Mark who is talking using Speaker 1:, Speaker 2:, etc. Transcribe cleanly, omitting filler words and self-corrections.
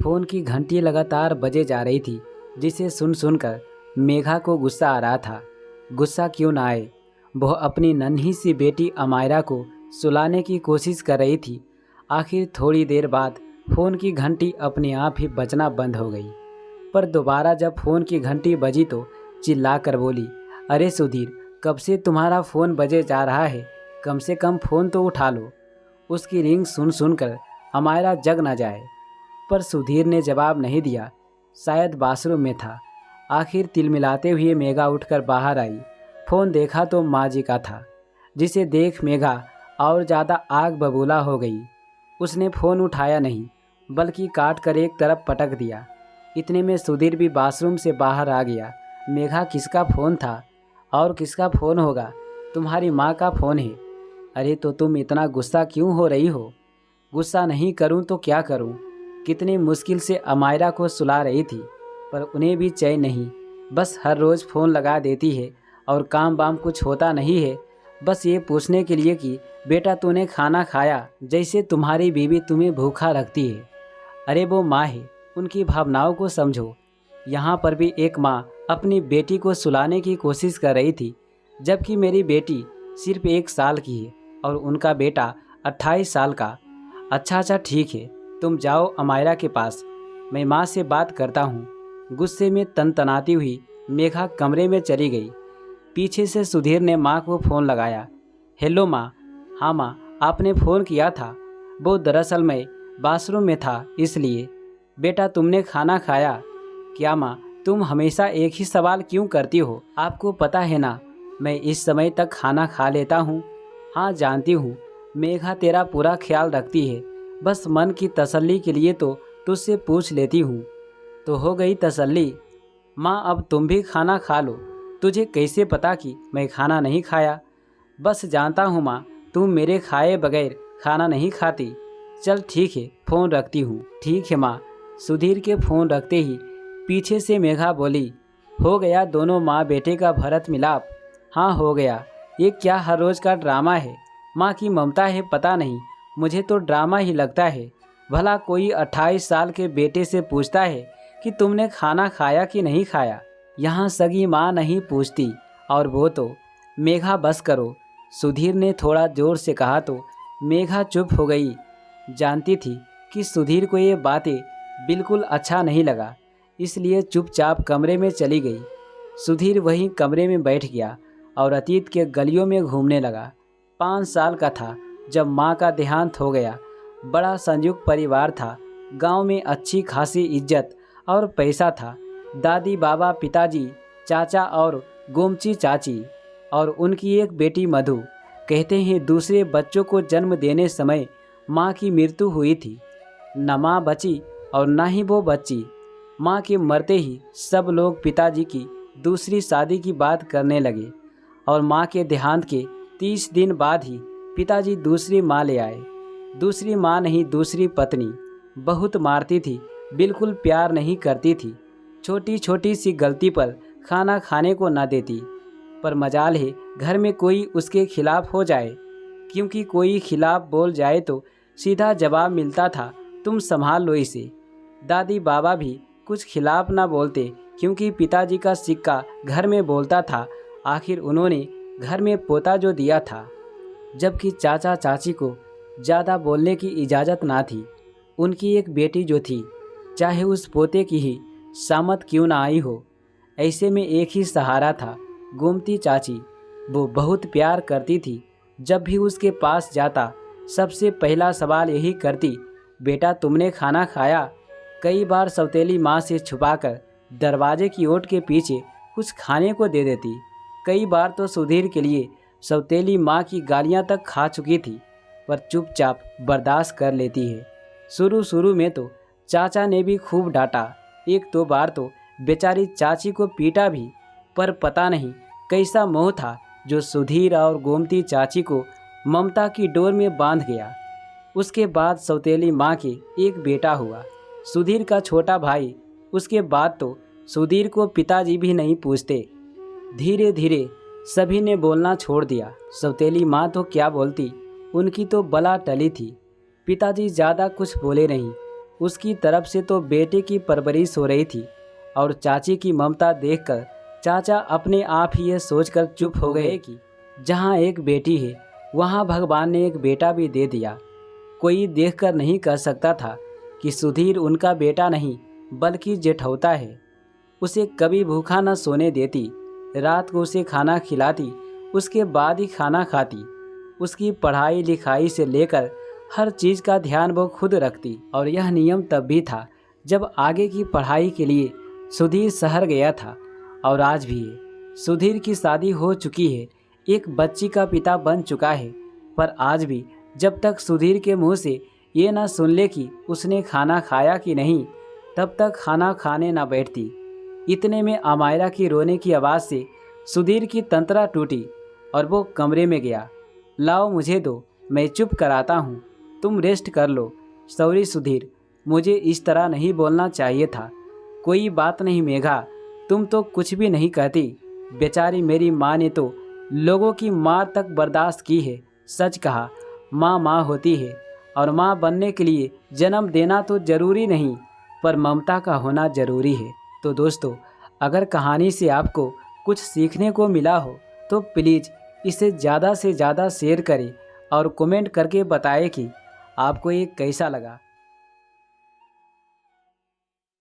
Speaker 1: Phone की घंटी लगातार बजे जा रही थी, जिसे सुन सुनकर मेघा को गुस्सा आ रहा था। गुस्सा क्यों ना आए, वह अपनी नन्ही सी बेटी अमायरा को सुलाने की कोशिश कर रही थी। आखिर थोड़ी देर बाद फ़ोन की घंटी अपने आप ही बजना बंद हो गई। पर दोबारा जब फ़ोन की घंटी बजी तो चिल्ला कर बोली, अरे सुधीर, कब से तुम्हारा फ़ोन बजे जा रहा है, कम से कम फ़ोन तो उठा लो। उसकी रिंग सुन सुनकर अमायरा जग न जाए। पर सुधीर ने जवाब नहीं दिया, शायद बाथरूम में था। आखिर तिलमिलाते हुए मेघा उठकर बाहर आई। फ़ोन देखा तो माँ जी का था, जिसे देख मेघा और ज़्यादा आग बबूला हो गई। उसने फ़ोन उठाया नहीं, बल्कि काट कर एक तरफ पटक दिया। इतने में सुधीर भी बाथरूम से बाहर आ गया। मेघा, किसका फ़ोन था? और किसका फ़ोन होगा? तुम्हारी माँ का फ़ोन है। अरे तो तुम इतना गुस्सा क्यों हो रही हो? गुस्सा नहीं करूं तो क्या करूं? कितनी मुश्किल से अमायरा को सुला रही थी, पर उन्हें भी चैन नहीं। बस हर रोज़ फ़ोन लगा देती है और काम वाम कुछ होता नहीं है, बस ये पूछने के लिए कि बेटा तूने खाना खाया, जैसे तुम्हारी बीवी तुम्हें भूखा रखती है। अरे वो माँ है, उनकी भावनाओं को समझो। यहाँ पर भी एक माँ अपनी बेटी को सुलाने की कोशिश कर रही थी, जबकि मेरी बेटी सिर्फ 1 साल की है और उनका बेटा 28 साल का। अच्छा ठीक है, तुम जाओ अमायरा के पास, मैं माँ से बात करता हूँ। गुस्से में तनतनाती हुई मेघा कमरे में चली गई। पीछे से सुधीर ने माँ को फ़ोन लगाया। हेलो माँ। हाँ माँ, आपने फ़ोन किया था? वो दरअसल मैं बाथरूम में था इसलिए। बेटा तुमने खाना खाया? क्या माँ, तुम हमेशा एक ही सवाल क्यों करती हो? आपको पता है ना, मैं इस समय तक खाना खा लेता हूँ। हाँ जानती हूँ, मेघा तेरा पूरा ख्याल रखती है, बस मन की तसल्ली के लिए तो तुझसे पूछ लेती हूँ। तो हो गई तसल्ली। माँ अब तुम भी खाना खा लो। तुझे कैसे पता कि मैं खाना नहीं खाया? बस जानता हूँ माँ, तुम मेरे खाए बगैर खाना नहीं खाती। चल ठीक है, फ़ोन रखती हूँ। ठीक है माँ। सुधीर के फ़ोन रखते ही पीछे से मेघा बोली, हो गया दोनों माँ बेटे का भरत मिलाप? हाँ हो गया। ये क्या हर रोज़ का ड्रामा है? माँ की ममता है पता नहीं, मुझे तो ड्रामा ही लगता है। भला कोई 28 साल के बेटे से पूछता है कि तुमने खाना खाया कि नहीं खाया? यहाँ सगी माँ नहीं पूछती, और वो तो। मेघा बस करो, सुधीर ने थोड़ा ज़ोर से कहा तो मेघा चुप हो गई। जानती थी कि सुधीर को ये बातें बिल्कुल अच्छा नहीं लगा, इसलिए चुपचाप कमरे में चली गई। सुधीर वहीं कमरे में बैठ गया और अतीत के गलियों में घूमने लगा। 5 साल का था जब माँ का देहांत हो गया। बड़ा संयुक्त परिवार था, गांव में अच्छी खासी इज्जत और पैसा था। दादी बाबा, पिताजी, चाचा और गोमची चाची और उनकी एक बेटी मधु। कहते हैं दूसरे बच्चों को जन्म देने समय माँ की मृत्यु हुई थी। न माँ बची और न ही वो बच्ची। माँ के मरते ही सब लोग पिताजी की दूसरी शादी की बात करने लगे और माँ के देहांत के 30 दिन बाद ही पिताजी दूसरी माँ ले आए। दूसरी माँ नहीं, दूसरी पत्नी। बहुत मारती थी, बिल्कुल प्यार नहीं करती थी। छोटी छोटी सी गलती पर खाना खाने को ना देती। पर मजाल है घर में कोई उसके खिलाफ हो जाए, क्योंकि कोई खिलाफ बोल जाए तो सीधा जवाब मिलता था, तुम संभाल लो इसे। दादी बाबा भी कुछ खिलाफ ना बोलते, क्योंकि पिताजी का सिक्का घर में बोलता था। आखिर उन्होंने घर में पोता जो दिया था। जबकि चाचा चाची को ज़्यादा बोलने की इजाज़त ना थी। उनकी एक बेटी जो थी, चाहे उस पोते की ही सामत क्यों ना आई हो, ऐसे में एक ही सहारा था, गोमती चाची। वो बहुत प्यार करती थी। जब भी उसके पास जाता सबसे पहला सवाल यही करती, बेटा तुमने खाना खाया? कई बार सौतेली माँ से छुपाकर दरवाजे की ओट के पीछे कुछ खाने को दे देती। कई बार तो सुधीर के लिए सौतेली माँ की गालियाँ तक खा चुकी थी, पर चुपचाप बर्दाश्त कर लेती है। शुरू शुरू में तो चाचा ने भी खूब डांटा, 1-2 बार तो बेचारी चाची को पीटा भी। पर पता नहीं कैसा मोह था जो सुधीर और गोमती चाची को ममता की डोर में बांध गया। उसके बाद सौतेली माँ के एक बेटा हुआ, सुधीर का छोटा भाई। उसके बाद तो सुधीर को पिताजी भी नहीं पूछते। धीरे धीरे सभी ने बोलना छोड़ दिया। सौतेली माँ तो क्या बोलती, उनकी तो बला टली थी। पिताजी ज़्यादा कुछ बोले नहीं, उसकी तरफ से तो बेटे की परवरिश हो रही थी और चाची की ममता देखकर चाचा अपने आप ही ये सोचकर चुप हो गए कि जहाँ एक बेटी है वहाँ भगवान ने एक बेटा भी दे दिया। कोई देखकर नहीं कह सकता था कि सुधीर उनका बेटा नहीं बल्कि जेठौता है। उसे कभी भूखा न सोने देती, रात को उसे खाना खिलाती, उसके बाद ही खाना खाती। उसकी पढ़ाई लिखाई से लेकर हर चीज़ का ध्यान वो खुद रखती। और यह नियम तब भी था जब आगे की पढ़ाई के लिए सुधीर शहर गया था, और आज भी है। सुधीर की शादी हो चुकी है, एक बच्ची का पिता बन चुका है, पर आज भी जब तक सुधीर के मुंह से ये ना सुन ले कि उसने खाना खाया कि नहीं, तब तक खाना खाने ना बैठती। इतने में अमायरा की रोने की आवाज़ से सुधीर की तंत्रा टूटी और वो कमरे में गया। लाओ मुझे दो, मैं चुप कराता हूँ, तुम रेस्ट कर लो। सॉरी सुधीर, मुझे इस तरह नहीं बोलना चाहिए था। कोई बात नहीं मेघा, तुम तो कुछ भी नहीं कहती। बेचारी मेरी माँ ने तो लोगों की मार तक बर्दाश्त की है। सच कहा, माँ माँ होती है और माँ बनने के लिए जन्म देना तो ज़रूरी नहीं, पर ममता का होना ज़रूरी है। तो दोस्तों, अगर कहानी से आपको कुछ सीखने को मिला हो तो प्लीज़ इसे ज़्यादा से ज़्यादा शेयर करें और कमेंट करके बताएं कि आपको ये कैसा लगा।